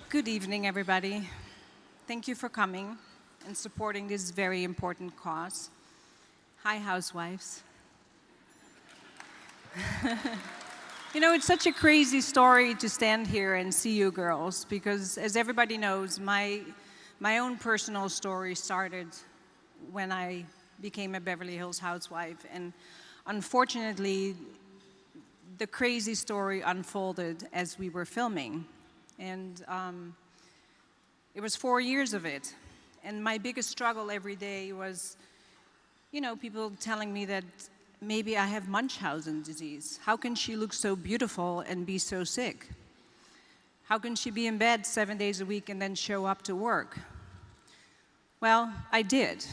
Good evening, everybody. Thank you for coming and supporting this very important cause. Hi, housewives. You know, it's such a crazy story to stand here and see you girls, because as everybody knows, my own personal story started when I became a Beverly Hills housewife. And unfortunately, the crazy story unfolded as we were filming. And it was 4 years of it. And my biggest struggle every day was, you know, people telling me that maybe I have Munchausen disease. How can she look so beautiful and be so sick? How can she be in bed 7 days a week and then show up to work? Well, I did,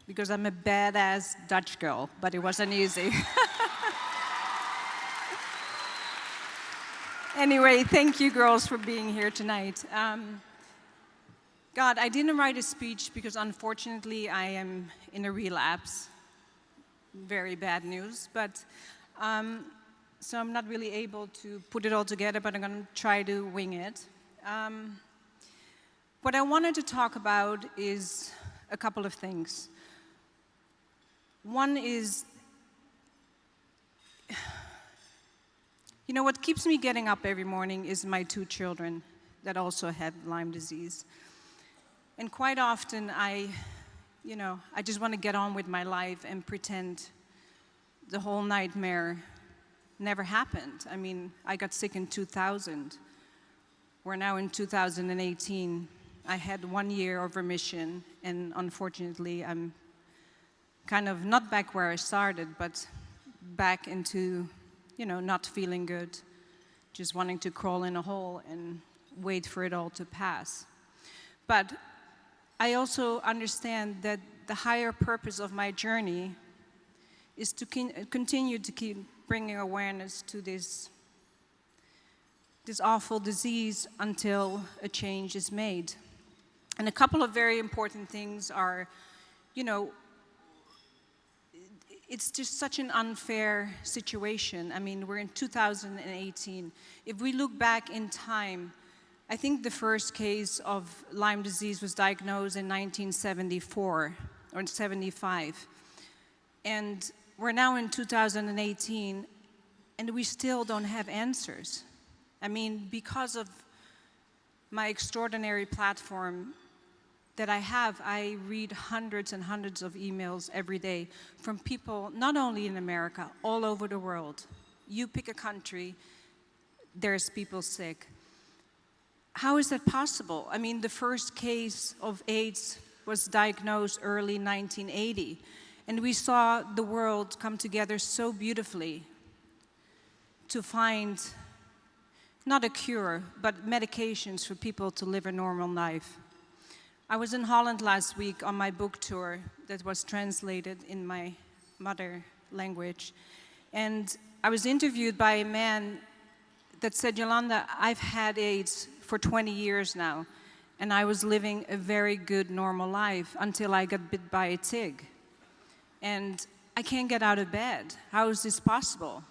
because I'm a badass Dutch girl, but it wasn't easy. Anyway, thank you girls for being here tonight. God, I didn't write a speech because unfortunately I am in a relapse. Very bad news, but so I'm not really able to put it all together, but I'm going to try to wing it. What I wanted to talk about is a couple of things. One is, you know, what keeps me getting up every morning is my 2 children that also had Lyme disease. And quite often I just want to get on with my life and pretend the whole nightmare never happened. I mean, I got sick in 2000. We're now in 2018. I had 1 year of remission, and unfortunately I'm kind of not back where I started, but back into, you know, not feeling good, just wanting to crawl in a hole and wait for it all to pass. But I also understand that the higher purpose of my journey is to continue to keep bringing awareness to this awful disease until a change is made. And a couple of very important things are, you know, it's just such an unfair situation. I mean, we're in 2018. If we look back in time, I think the first case of Lyme disease was diagnosed in 1974 or 75. And we're now in 2018, and we still don't have answers. I mean, because of my extraordinary platform that I have, I read hundreds and hundreds of emails every day from people, not only in America, all over the world. You pick a country, there's people sick. How is that possible? I mean, the first case of AIDS was diagnosed early 1980, and we saw the world come together so beautifully to find not a cure, but medications for people to live a normal life. I was in Holland last week on my book tour that was translated in my mother language, and I was interviewed by a man that said, Yolanda, I've had AIDS for 20 years now, and I was living a very good, normal life until I got bit by a tick. And I can't get out of bed. How is this possible?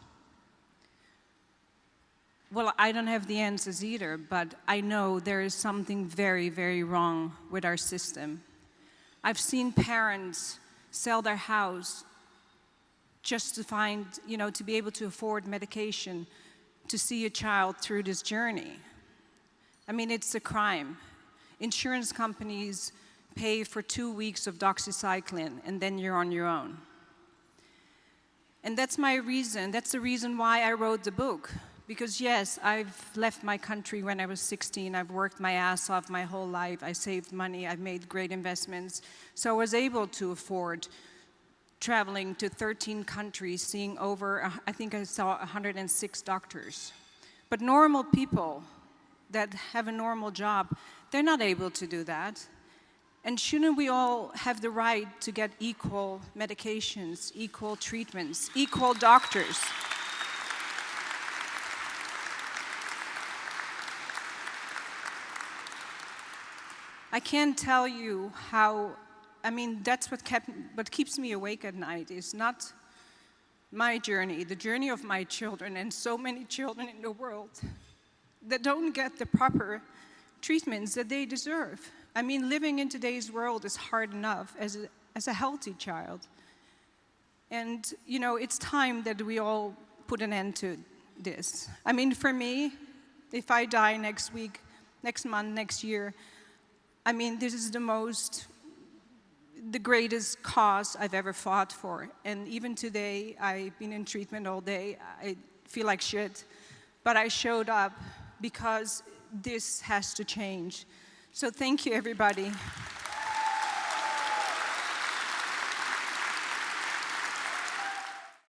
Well, I don't have the answers either, but I know there is something very, very wrong with our system. I've seen parents sell their house just to find, you know, to be able to afford medication to see a child through this journey. I mean, it's a crime. Insurance companies pay for 2 weeks of doxycycline, and then you're on your own. And that's my reason. That's the reason why I wrote the book. Because yes, I've left my country when I was 16. I've worked my ass off my whole life. I saved money. I've made great investments. So I was able to afford traveling to 13 countries, seeing over, I think I saw 106 doctors. But normal people that have a normal job, they're not able to do that. And shouldn't we all have the right to get equal medications, equal treatments, equal doctors? I can't tell you how, I mean, that's what keeps me awake at night is not my journey, the journey of my children and so many children in the world that don't get the proper treatments that they deserve. I mean, living in today's world is hard enough as a healthy child. And, you know, it's time that we all put an end to this. I mean, for me, if I die next week, next month, next year, I mean, this is the greatest cause I've ever fought for. And even today, I've been in treatment all day. I feel like shit. But I showed up because this has to change. So thank you, everybody.